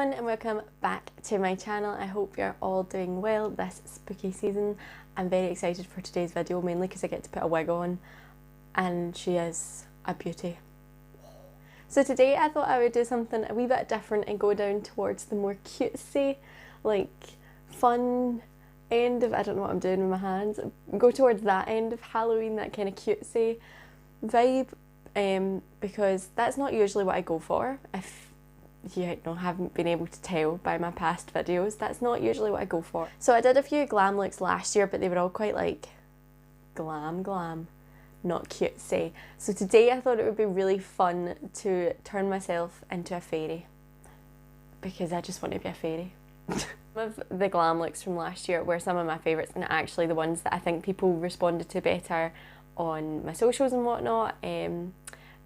everyone and welcome back to my channel. I hope you're all doing well this spooky season. I'm very excited for today's video, mainly because I get to put a wig on and she is a beauty. So today I thought I would do something a wee bit different and go down towards the more cutesy, like fun end of, I don't know what I'm doing with my hands, go towards that end of Halloween, that kind of cutesy vibe, because that's not usually what I go for. If you haven't been able to tell by my past videos, that's not usually what I go for. So I did a few glam looks last year, but they were all quite like glam, not cutesy. So today I thought it would be really fun to turn myself into a fairy, because I just want to be a fairy. Some of the glam looks from last year were some of my favourites, and actually the ones that I think people responded to better on my socials and whatnot.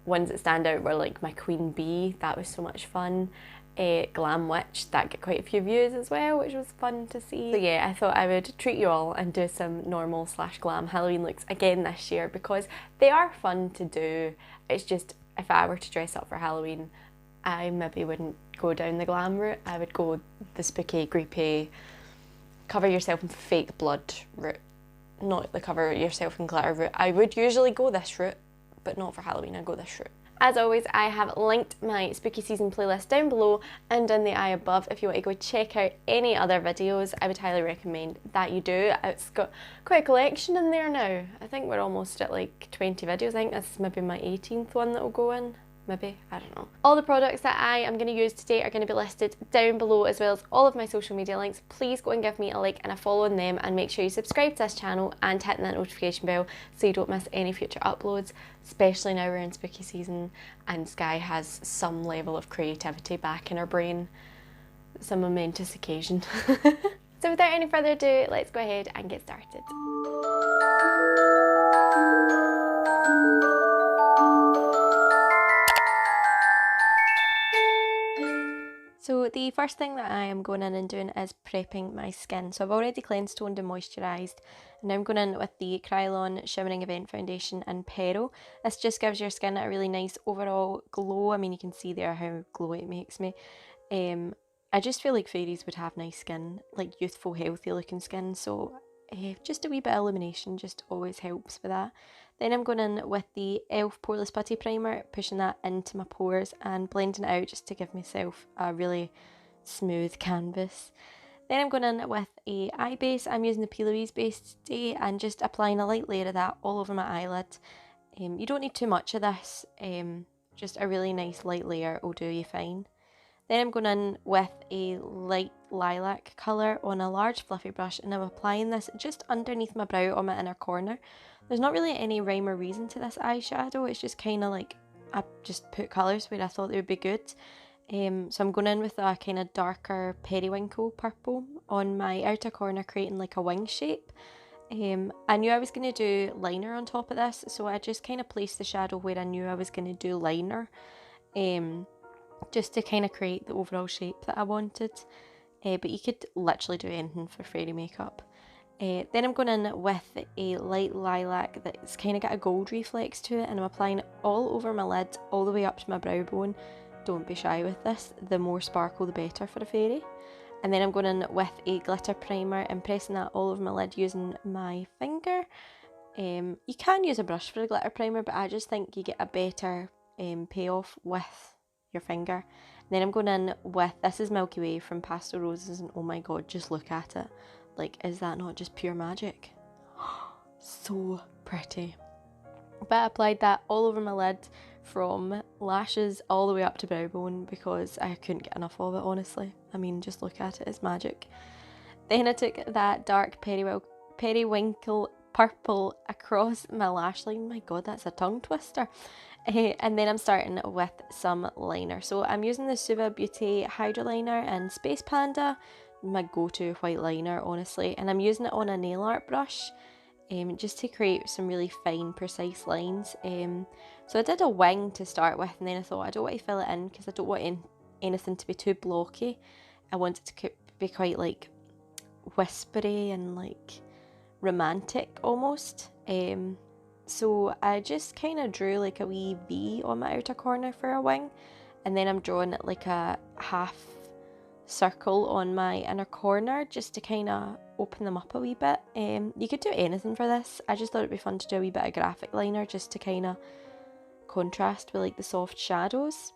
Ones that stand out were like my Queen Bee, that was so much fun. Glam Witch, that got quite a few views as well, which was fun to see. So yeah, I thought I would treat you all and do some normal / glam Halloween looks again this year, because they are fun to do. It's just, if I were to dress up for Halloween, I maybe wouldn't go down the glam route. I would go the spooky, creepy, cover yourself in fake blood route, not the cover yourself in glitter route. I would usually go this route, but not for Halloween, I'd go this route. As always, I have linked my spooky season playlist down below and in the eye above if you want to go check out any other videos. I would highly recommend that you do. It's got quite a collection in there now. I think we're almost at like 20 videos. I think this is maybe my 18th one that will go in. Maybe, I don't know. All the products that I am going to use today are going to be listed down below, as well as all of my social media links. Please go and give me a like and a follow on them, and make sure you subscribe to this channel and hit that notification bell so you don't miss any future uploads, especially now we're in spooky season and Sky has some level of creativity back in her brain. It's a momentous occasion. So without any further ado, let's go ahead and get started. So the first thing that I am going in and doing is prepping my skin. So I've already cleansed, toned and moisturised, and now I'm going in with the Kryolan Shimmering Event Foundation in Pearl. This just gives your skin a really nice overall glow. I mean, you can see there how glowy it makes me. I just feel like fairies would have nice skin, like youthful, healthy looking skin, so just a wee bit of illumination just always helps with that. Then I'm going in with the e.l.f. Poreless Putty Primer, pushing that into my pores and blending it out just to give myself a really smooth canvas. Then I'm going in with a eye base. I'm using the Louise Base today and just applying a light layer of that all over my eyelid. You don't need too much of this, just a really nice light layer will do you fine. Then I'm going in with a light lilac colour on a large fluffy brush, and I'm applying this just underneath my brow on my inner corner. There's not really any rhyme or reason to this eyeshadow, it's just kind of like I just put colours where I thought they would be good. So I'm going in with a kind of darker periwinkle purple on my outer corner, creating like a wing shape. I knew I was going to do liner on top of this, so I just kind of placed the shadow where I knew I was going to do liner. Just to kind of create the overall shape that I wanted, but you could literally do anything for fairy makeup. Then I'm going in with a light lilac that's kind of got a gold reflex to it, and I'm applying it all over my lid, all the way up to my brow bone. Don't be shy with this, the more sparkle the better for a fairy. And then I'm going in with a glitter primer and pressing that all over my lid using my finger. You can use a brush for a glitter primer, but I just think you get a better payoff with your finger. And then I'm going in with, this is Milky Way from Pastel Roses, and oh my god, just look at it. Like, is that not just pure magic? So pretty. But I applied that all over my lid from lashes all the way up to brow bone because I couldn't get enough of it, honestly. I mean, just look at it, it's magic. Then I took that dark periwinkle purple across my lash line. My god, that's a tongue twister. And then I'm starting with some liner. So I'm using the SUVA Beauty Hydra liner in Space Panda, my go-to white liner, honestly, and I'm using it on a nail art brush just to create some really fine, precise lines. So I did a wing to start with, and then I thought I don't want to fill it in because I don't want anything to be too blocky. I want it to be quite like whispery and like romantic almost. So I just kind of drew like a wee V on my outer corner for a wing, and then I'm drawing it like a half circle on my inner corner just to kind of open them up a wee bit. You could do anything for this. I just thought it'd be fun to do a wee bit of graphic liner just to kind of contrast with like the soft shadows.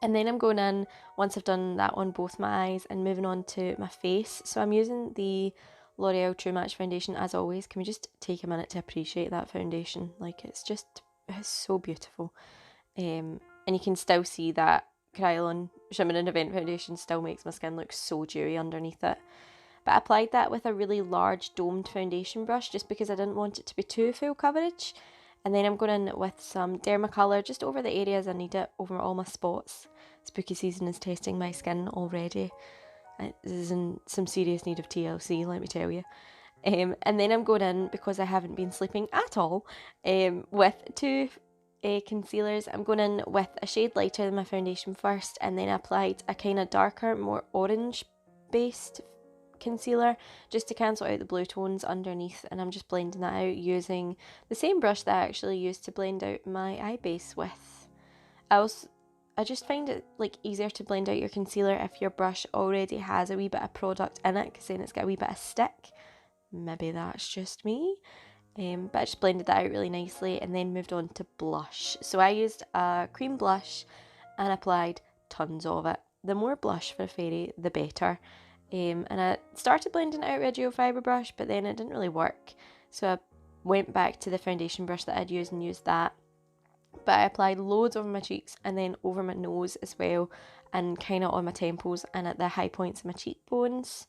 And then I'm going in, once I've done that on both my eyes, and moving on to my face. So I'm using the L'Oreal True Match foundation as always. Can we just take a minute to appreciate that foundation? Like it's so beautiful. And you can still see that Kryolan Shimmering Event Foundation still makes my skin look so dewy underneath it. But I applied that with a really large domed foundation brush just because I didn't want it to be too full coverage. And then I'm going in with some Dermacolour just over the areas I need it, over all my spots. Spooky season is testing my skin already. This is in some serious need of TLC, let me tell you. And then I'm going in, because I haven't been sleeping at all, with two concealers. I'm going in with a shade lighter than my foundation first, and then I applied a kind of darker, more orange based concealer just to cancel out the blue tones underneath, and I'm just blending that out using the same brush that I actually used to blend out my eye base with. I just find it like easier to blend out your concealer if your brush already has a wee bit of product in it, because then it's got a wee bit of stick. Maybe that's just me. But I just blended that out really nicely and then moved on to blush. So I used a cream blush and applied tons of it. The more blush for a fairy, the better. And I started blending it out with a gel fibre brush, but then it didn't really work. So I went back to the foundation brush that I'd used and used that. But I applied loads over my cheeks and then over my nose as well, and kind of on my temples and at the high points of my cheekbones.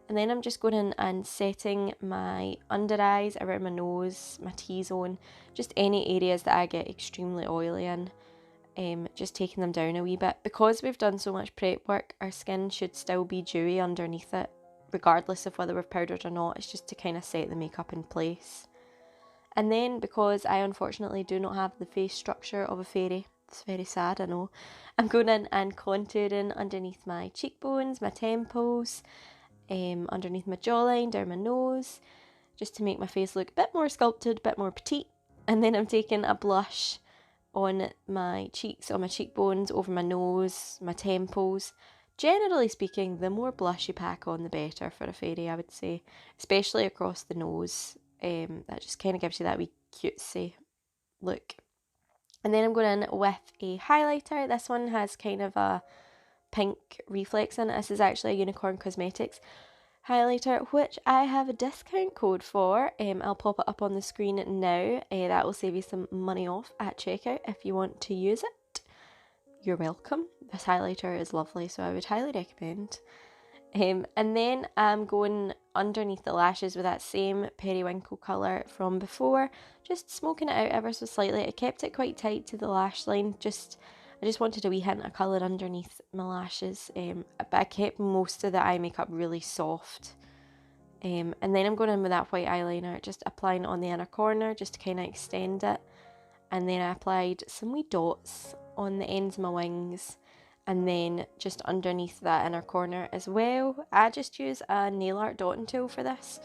And then I'm just going in and setting my under eyes, around my nose, my T-zone, just any areas that I get extremely oily in. Just taking them down a wee bit. Because we've done so much prep work, our skin should still be dewy underneath it, regardless of whether we've powdered or not. It's just to kind of set the makeup in place. And then, because I unfortunately do not have the face structure of a fairy, it's very sad, I know, I'm going in and contouring underneath my cheekbones, my temples, underneath my jawline, down my nose, just to make my face look a bit more sculpted, a bit more petite. And then I'm taking a blush on my cheeks, on my cheekbones, over my nose, my temples. Generally speaking, the more blush you pack on, the better for a fairy, I would say, especially across the nose. That just kind of gives you that wee cutesy look. And then I'm going in with a highlighter. This one has kind of a pink reflex in it. This is actually a Unicorn Cosmetics highlighter, which I have a discount code for. I'll pop it up on the screen now. That will save you some money off at checkout if you want to use it. You're welcome. This highlighter is lovely, so I would highly recommend. And then I'm going underneath the lashes with that same periwinkle colour from before, just smoking it out ever so slightly. I kept it quite tight to the lash line, I just wanted a wee hint of colour underneath my lashes, but I kept most of the eye makeup really soft. And then I'm going in with that white eyeliner, just applying it on the inner corner just to kind of extend it. And then I applied some wee dots on the ends of my wings, and then just underneath that inner corner as well. I just use a nail art dotting tool for this.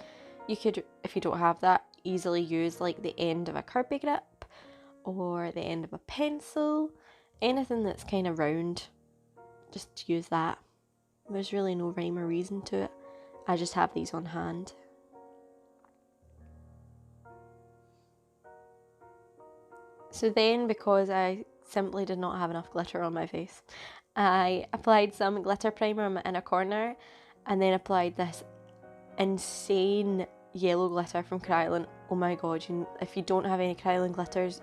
You could, if you don't have that, easily use like the end of a Kirby grip or the end of a pencil. Anything that's kind of round, just use that. There's really no rhyme or reason to it. I just have these on hand. So then, because I simply did not have enough glitter on my face, I applied some glitter primer on my inner corner, and then applied this insane yellow glitter from Kryolan. Oh my god, if you don't have any Kryolan glitters,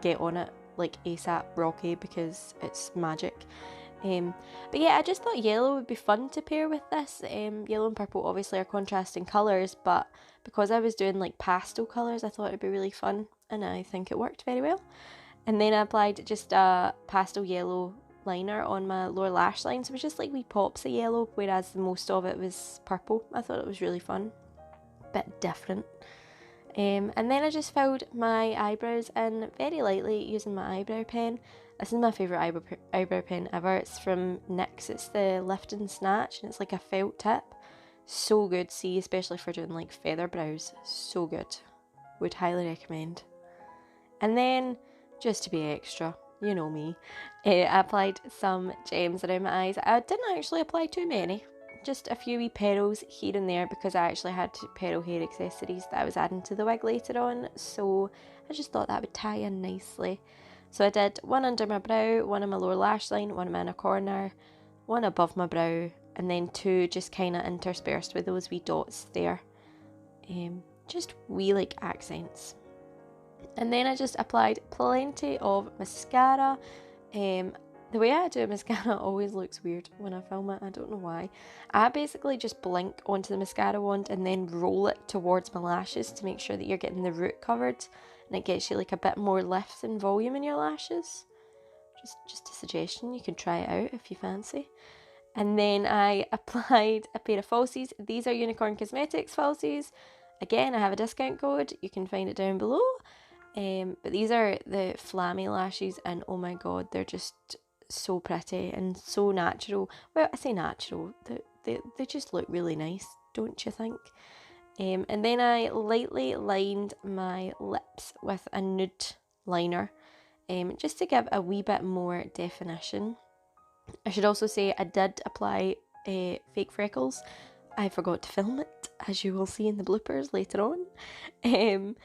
get on it like ASAP Rocky, because it's magic. But yeah, I just thought yellow would be fun to pair with this. Yellow and purple obviously are contrasting colours, but because I was doing like pastel colours, I thought it'd be really fun, and I think it worked very well. And then I applied just a pastel yellow liner on my lower lash line, so it was just like wee pops of yellow, whereas most of it was purple. I thought it was really fun, bit different. And then I just filled my eyebrows in very lightly using my eyebrow pen. This is my favourite eyebrow pen ever. It's from NYX. It's the Lift and Snatch, and it's like a felt tip. So good, see, especially for doing like feather brows. So good. Would highly recommend. And then, just to be extra, you know me. I applied some gems around my eyes. I didn't actually apply too many, just a few wee petals here and there because I actually had pearl hair accessories that I was adding to the wig later on, so I just thought that would tie in nicely. So I did one under my brow, one on my lower lash line, one in my inner corner, one above my brow, and then two just kind of interspersed with those wee dots there. Just wee like accents. And then I just applied plenty of mascara. The way I do mascara always looks weird when I film it, I don't know why. I basically just blink onto the mascara wand and then roll it towards my lashes to make sure that you're getting the root covered, and it gets you like a bit more lift and volume in your lashes. Just a suggestion, you can try it out if you fancy. And then I applied a pair of falsies. These are Unicorn Cosmetics falsies. Again, I have a discount code, you can find it down below. But these are the Flammie lashes, and oh my god, they're just so pretty and so natural. Well, I say natural, they just look really nice, don't you think? And then I lightly lined my lips with a nude liner, just to give a wee bit more definition. I should also say I did apply fake freckles. I forgot to film it, as you will see in the bloopers later on.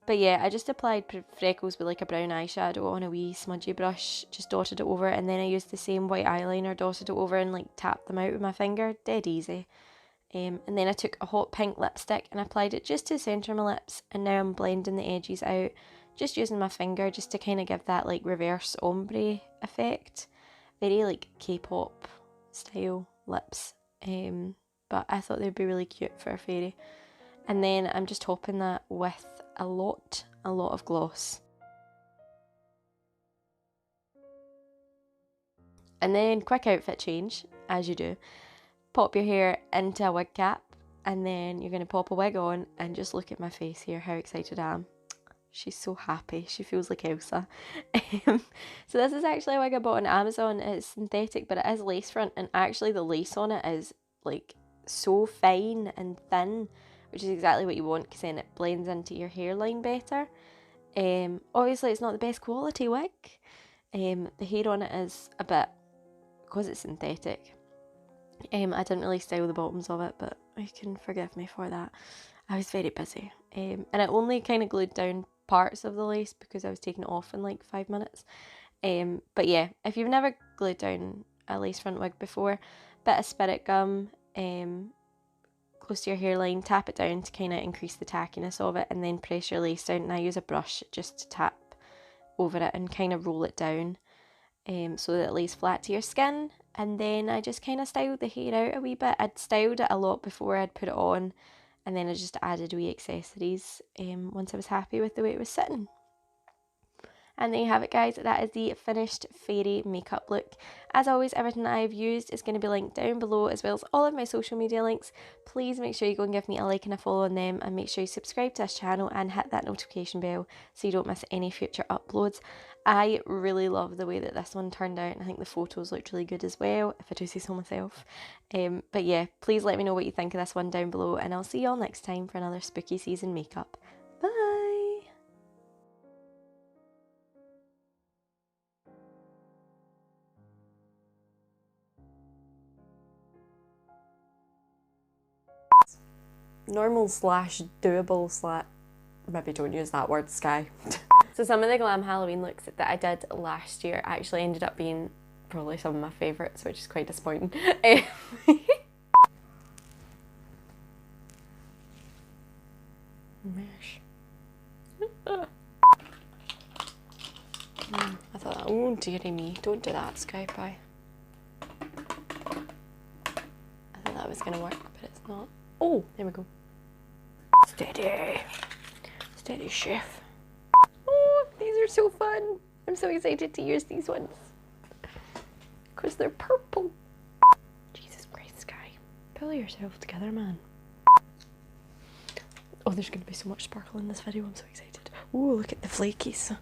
But yeah, I just applied freckles with like a brown eyeshadow on a wee smudgy brush, just dotted it over, and then I used the same white eyeliner, dotted it over and like tapped them out with my finger, dead easy. And then I took a hot pink lipstick and applied it just to the centre of my lips, and now I'm blending the edges out, just using my finger just to kind of give that like reverse ombre effect. Very like K-pop style lips, but I thought they'd be really cute for a fairy. And then I'm just topping that with a lot of gloss. And then quick outfit change, as you do. Pop your hair into a wig cap, and then you're going to pop a wig on and just look at my face here, how excited I am. She's so happy, she feels like Elsa. So this is actually a wig I bought on Amazon. It's synthetic, but it is lace front, and actually the lace on it is like so fine and thin, which is exactly what you want because then it blends into your hairline better. Obviously it's not the best quality wig. The hair on it is a bit, because it's synthetic. I didn't really style the bottoms of it, but you can forgive me for that. I was very busy. And I only kind of glued down parts of the lace because I was taking it off in like 5 minutes. But yeah, if you've never glued down a lace front wig before, bit of spirit gum, close to your hairline, tap it down to kind of increase the tackiness of it, and then press your lace down, and I use a brush just to tap over it and kind of roll it down so that it lays flat to your skin. And then I just kind of styled the hair out a wee bit. I'd styled it a lot before I'd put it on, and then I just added wee accessories once I was happy with the way it was sitting. And there you have it, guys. That is the finished fairy makeup look. As always, everything that I've used is going to be linked down below, as well as all of my social media links. Please make sure you go and give me a like and a follow on them, and make sure you subscribe to this channel and hit that notification bell so you don't miss any future uploads. I really love the way that this one turned out, and I think the photos looked really good as well, if I do say so myself. But yeah, please let me know what you think of this one down below, and I'll see you all next time for another spooky season makeup. Bye! Normal slash doable slash, maybe don't use that word, Sky. So some of the glam Halloween looks that I did last year actually ended up being probably some of my favourites, which is quite disappointing. Mesh. I thought, oh dearie me, don't do that, Sky Pie. I thought that was going to work, but it's not. Oh, there we go. Steady. Steady, chef. Oh, these are so fun. I'm so excited to use these ones. Because they're purple. Jesus Christ, Sky. Pull yourself together, man. Oh, there's going to be so much sparkle in this video. I'm so excited. Oh, look at the flakies.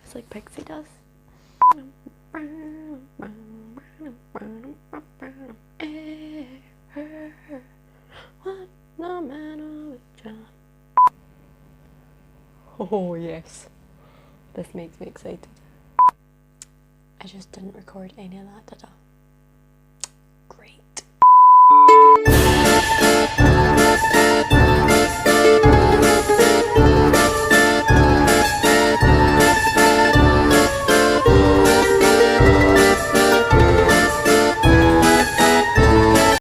It's like Pixie does. Oh yes, this makes me excited. I just didn't record any of that, did I?